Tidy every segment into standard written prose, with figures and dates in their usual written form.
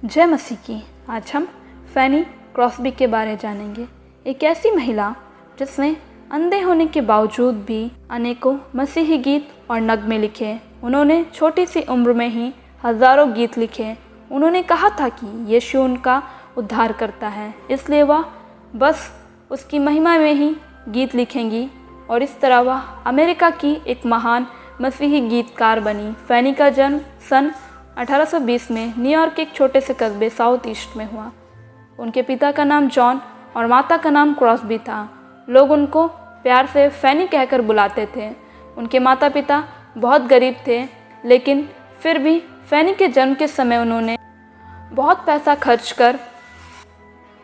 जय मसीह की। आज हम फैनी क्रॉस्बी के बारे में जानेंगे। एक ऐसी महिला जिसने अंधे होने के बावजूद भी अनेकों मसीही गीत और नगमे लिखे। उन्होंने छोटी सी उम्र में ही हज़ारों गीत लिखे। उन्होंने कहा था कि यीशु उनका उद्धार करता है, इसलिए वह बस उसकी महिमा में ही गीत लिखेंगी और इस तरह वह अमेरिका की एक महान मसीही गीतकार बनी। फैनी का जन्म सन 1820 में न्यूयॉर्क के एक छोटे से कस्बे साउथ ईस्ट में हुआ। उनके पिता का नाम जॉन और माता का नाम क्रॉस्बी था। लोग उनको प्यार से फैनी कहकर बुलाते थे। उनके माता पिता बहुत गरीब थे, लेकिन फिर भी फैनी के जन्म के समय उन्होंने बहुत पैसा खर्च कर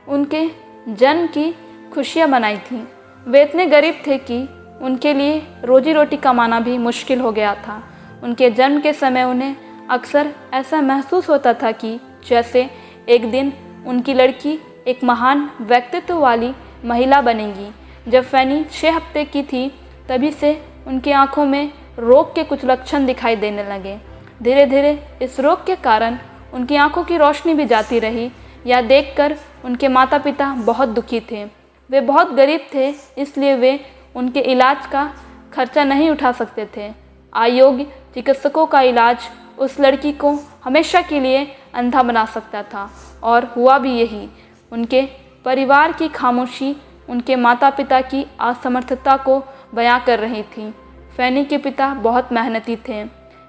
उनके जन्म की खुशियाँ मनाई थीं। वे इतने गरीब थे कि उनके लिए रोजी रोटी कमाना भी मुश्किल हो गया था। उनके जन्म के समय उन्हें अक्सर ऐसा महसूस होता था कि जैसे एक दिन उनकी लड़की एक महान व्यक्तित्व वाली महिला बनेगी। जब फैनी 6 हफ्ते की थी, तभी से उनकी आंखों में रोग के कुछ लक्षण दिखाई देने लगे। धीरे धीरे इस रोग के कारण उनकी आंखों की रोशनी भी जाती रही। यह देखकर उनके माता पिता बहुत दुखी थे। वे बहुत गरीब थे, इसलिए वे उनके इलाज का खर्चा नहीं उठा सकते थे। अयोग्य चिकित्सकों का इलाज उस लड़की को हमेशा के लिए अंधा बना सकता था, और हुआ भी यही। उनके परिवार की खामोशी उनके माता पिता की असमर्थता को बयां कर रही थी। फैनी के पिता बहुत मेहनती थे।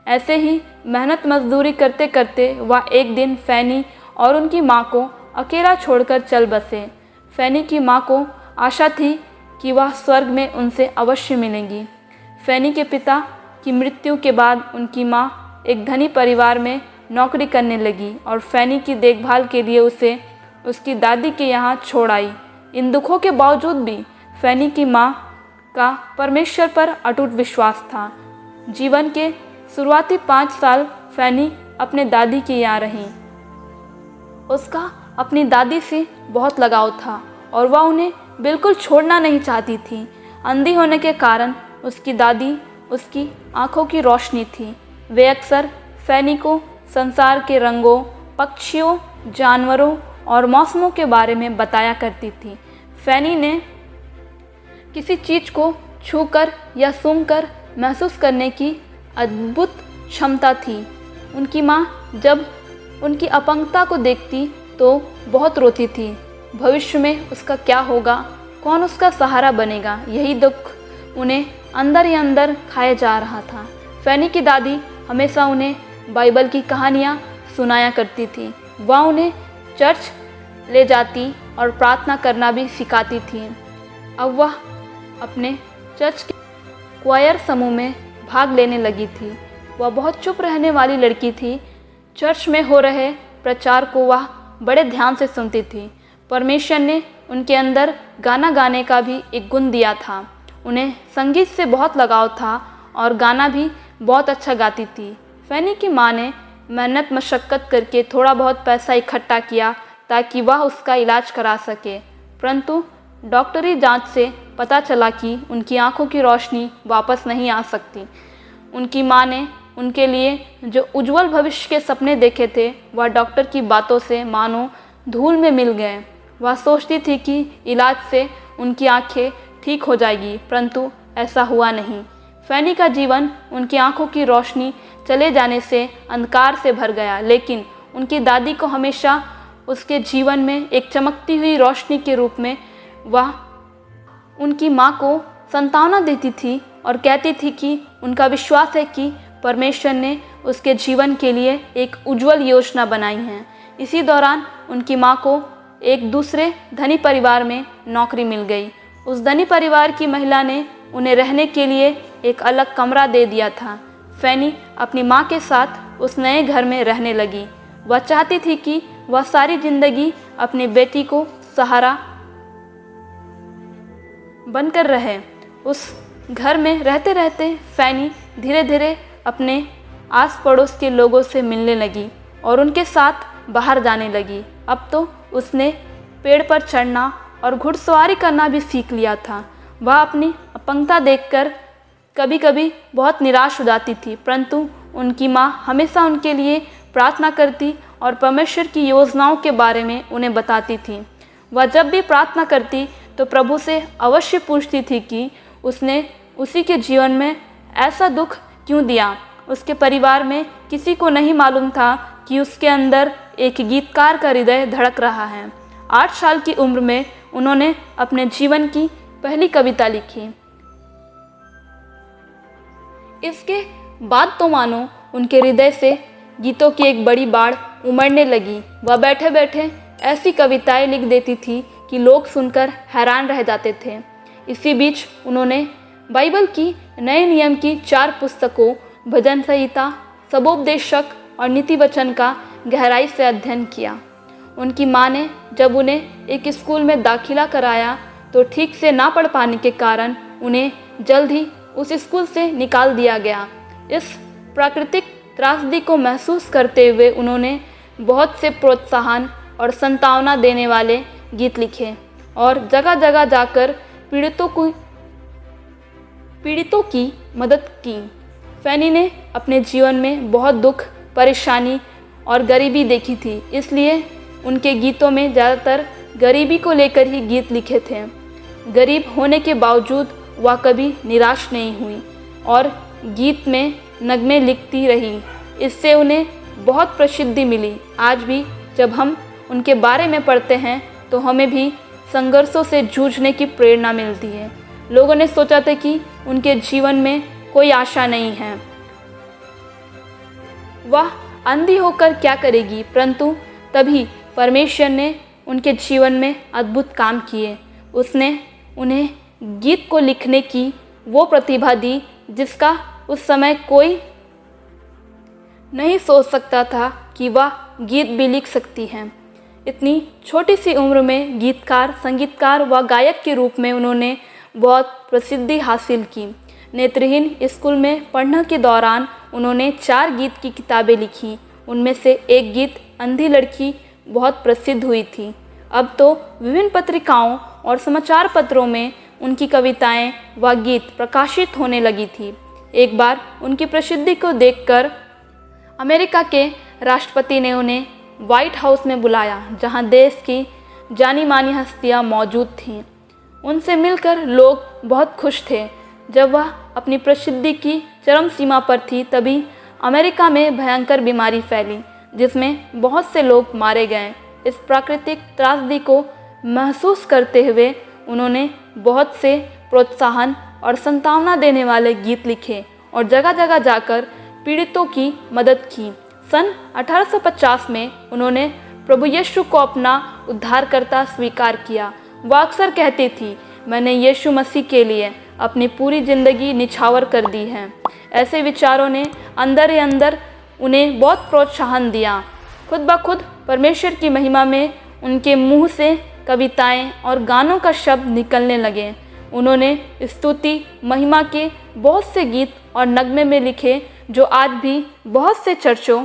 ऐसे ही मेहनत मजदूरी करते करते वह एक दिन फैनी और उनकी माँ को अकेला छोड़कर चल बसे। फैनी की माँ को आशा थी कि वह स्वर्ग में उनसे अवश्य मिलेंगी। फैनी के पिता की मृत्यु के बाद उनकी माँ एक धनी परिवार में नौकरी करने लगी और फैनी की देखभाल के लिए उसे उसकी दादी के यहाँ छोड़ आई। इन दुखों के बावजूद भी फैनी की माँ का परमेश्वर पर अटूट विश्वास था। जीवन के शुरुआती 5 साल फैनी अपने दादी के यहाँ रही। उसका अपनी दादी से बहुत लगाव था और वह उन्हें बिल्कुल छोड़ना नहीं चाहती थी। अंधी होने के कारण उसकी दादी उसकी आंखों की रोशनी थी। वे अक्सर फैनी को संसार के रंगों, पक्षियों, जानवरों और मौसमों के बारे में बताया करती थी। फैनी ने किसी चीज़ को छूकर या सूंघकर महसूस करने की अद्भुत क्षमता थी। उनकी माँ जब उनकी अपंगता को देखती तो बहुत रोती थी। भविष्य में उसका क्या होगा, कौन उसका सहारा बनेगा, यही दुख उन्हें अंदर ही अंदर खाया जा रहा था। फैनी की दादी हमेशा उन्हें बाइबल की कहानियाँ सुनाया करती थी। वह उन्हें चर्च ले जाती और प्रार्थना करना भी सिखाती थी। अब वह अपने चर्च के क्वायर समूह में भाग लेने लगी थी। वह बहुत चुप रहने वाली लड़की थी। चर्च में हो रहे प्रचार को वह बड़े ध्यान से सुनती थी। परमेश्वर ने उनके अंदर गाना गाने का भी एक गुण दिया था। उन्हें संगीत से बहुत लगाव था और गाना भी बहुत अच्छा गाती थी। फैनी की माँ ने मेहनत मशक्क़त करके थोड़ा बहुत पैसा इकट्ठा किया ताकि वह उसका इलाज करा सके, परंतु डॉक्टरी जांच से पता चला कि उनकी आंखों की रोशनी वापस नहीं आ सकती। उनकी माँ ने उनके लिए जो उज्जवल भविष्य के सपने देखे थे, वह डॉक्टर की बातों से मानो धूल में मिल गए। वह सोचती थी कि इलाज से उनकी आंखें ठीक हो जाएगी, परंतु ऐसा हुआ नहीं। फैनी का जीवन उनकी आंखों की रोशनी चले जाने से अंधकार से भर गया, लेकिन उनकी दादी को हमेशा उसके जीवन में एक चमकती हुई रोशनी के रूप में वह उनकी माँ को सांत्वना देती थी और कहती थी कि उनका विश्वास है कि परमेश्वर ने उसके जीवन के लिए एक उज्जवल योजना बनाई है। इसी दौरान उनकी माँ को एक दूसरे धनी परिवार में नौकरी मिल गई। उस धनी परिवार की महिला ने उन्हें रहने के लिए एक अलग कमरा दे दिया था। फैनी अपनी माँ के साथ उस नए घर में रहने लगी। वह चाहती थी कि वह सारी जिंदगी अपनी बेटी को सहारा बनकर रहे। उस घर में रहते रहते फैनी धीरे धीरे अपने आस पड़ोस के लोगों से मिलने लगी और उनके साथ बाहर जाने लगी। अब तो उसने पेड़ पर चढ़ना और घुड़सवारी करना भी सीख लिया था। वह अपनी अपंगता देखकर कभी कभी बहुत निराश हो जाती थी, परंतु उनकी माँ हमेशा उनके लिए प्रार्थना करती और परमेश्वर की योजनाओं के बारे में उन्हें बताती थी। वह जब भी प्रार्थना करती तो प्रभु से अवश्य पूछती थी कि उसने उसी के जीवन में ऐसा दुख क्यों दिया। उसके परिवार में किसी को नहीं मालूम था कि उसके अंदर एक गीतकार का हृदय धड़क रहा है। 8 साल की उम्र में उन्होंने अपने जीवन की पहली कविता लिखी। इसके बाद तो मानो उनके हृदय से गीतों की एक बड़ी बाढ़ उमड़ने लगी। वह बैठे बैठे ऐसी कविताएं लिख देती थी कि लोग सुनकर हैरान रह जाते थे। इसी बीच उन्होंने बाइबल की नए नियम की 4 पुस्तकों भजन संहिता, सबोपदेशक और नीति वचन का गहराई से अध्ययन किया। उनकी माँ ने जब उन्हें एक स्कूल में दाखिला कराया तो ठीक से ना पढ़ पाने के कारण उन्हें जल्द ही उस स्कूल से निकाल दिया गया। इस प्राकृतिक त्रासदी को महसूस करते हुए उन्होंने बहुत से प्रोत्साहन और सांत्वना देने वाले गीत लिखे और जगह जगह जाकर पीड़ितों की मदद की। फैनी ने अपने जीवन में बहुत दुख, परेशानी और गरीबी देखी थी, इसलिए उनके गीतों में ज़्यादातर गरीबी को लेकर ही गीत लिखे थे। गरीब होने के बावजूद वह कभी निराश नहीं हुई और गीत में नगमे लिखती रही। इससे उन्हें बहुत प्रसिद्धि मिली। आज भी जब हम उनके बारे में पढ़ते हैं तो हमें भी संघर्षों से जूझने की प्रेरणा मिलती है। लोगों ने सोचा था कि उनके जीवन में कोई आशा नहीं है, वह अंधी होकर क्या करेगी, परंतु तभी परमेश्वर ने उनके जीवन में अद्भुत काम किए। उसने उन्हें गीत को लिखने की वो प्रतिभा दी जिसका उस समय कोई नहीं सोच सकता था कि वह गीत भी लिख सकती हैं। इतनी छोटी सी उम्र में गीतकार, संगीतकार व गायक के रूप में उन्होंने बहुत प्रसिद्धि हासिल की। नेत्रहीन स्कूल में पढ़ने के दौरान उन्होंने 4 गीत की किताबें लिखी। उनमें से एक गीत अंधी लड़की बहुत प्रसिद्ध हुई थी। अब तो विभिन्न पत्रिकाओं और समाचार पत्रों में उनकी कविताएं व गीत प्रकाशित होने लगी थी। एक बार उनकी प्रसिद्धि को देखकर अमेरिका के राष्ट्रपति ने उन्हें व्हाइट हाउस में बुलाया, जहां देश की जानी मानी हस्तियां मौजूद थीं। उनसे मिलकर लोग बहुत खुश थे। जब वह अपनी प्रसिद्धि की चरम सीमा पर थी तभी अमेरिका में भयंकर बीमारी फैली जिसमें बहुत से लोग मारे गए। इस प्राकृतिक त्रासदी को महसूस करते हुए उन्होंने बहुत से प्रोत्साहन और सांत्वना देने वाले गीत लिखे और जगह जगह जाकर पीड़ितों की मदद की। सन 1850 में उन्होंने प्रभु यीशु को अपना उद्धारकर्ता स्वीकार किया। वह अक्सर कहती थी, मैंने यीशु मसीह के लिए अपनी पूरी ज़िंदगी निछावर कर दी है। ऐसे विचारों ने अंदर ही अंदर उन्हें बहुत प्रोत्साहन दिया। खुद ब खुद परमेश्वर की महिमा में उनके मुंह से कविताएं और गानों का शब्द निकलने लगे। उन्होंने स्तुति, महिमा के बहुत से गीत और नगमे में लिखे जो आज भी बहुत से चर्चों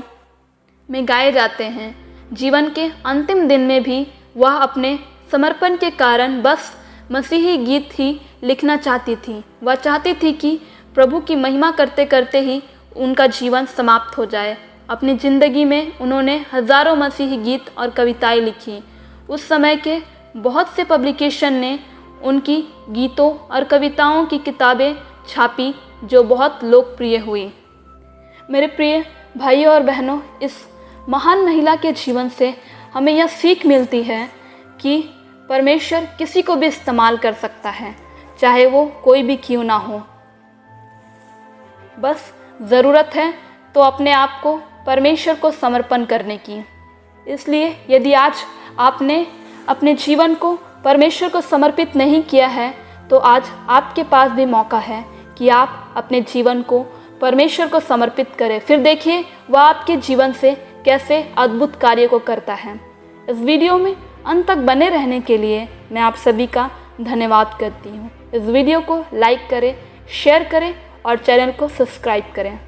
में गाए जाते हैं। जीवन के अंतिम दिन में भी वह अपने समर्पण के कारण बस मसीही गीत ही लिखना चाहती थी। वह चाहती थी कि प्रभु की महिमा करते करते ही उनका जीवन समाप्त हो जाए। अपनी ज़िंदगी में उन्होंने हज़ारों मसीही गीत और कविताएं लिखी। उस समय के बहुत से पब्लिकेशन ने उनकी गीतों और कविताओं की किताबें छापी जो बहुत लोकप्रिय हुई। मेरे प्रिय भाइयों और बहनों, इस महान महिला के जीवन से हमें यह सीख मिलती है कि परमेश्वर किसी को भी इस्तेमाल कर सकता है, चाहे वो कोई भी क्यों ना हो। बस ज़रूरत है तो अपने आप को परमेश्वर को समर्पण करने की। इसलिए यदि आज आपने अपने जीवन को परमेश्वर को समर्पित नहीं किया है तो आज आपके पास भी मौका है कि आप अपने जीवन को परमेश्वर को समर्पित करें। फिर देखिए वह आपके जीवन से कैसे अद्भुत कार्य को करता है। इस वीडियो में अंत तक बने रहने के लिए मैं आप सभी का धन्यवाद करती हूँ। इस वीडियो को लाइक करें, शेयर करें और चैनल को सब्सक्राइब करें।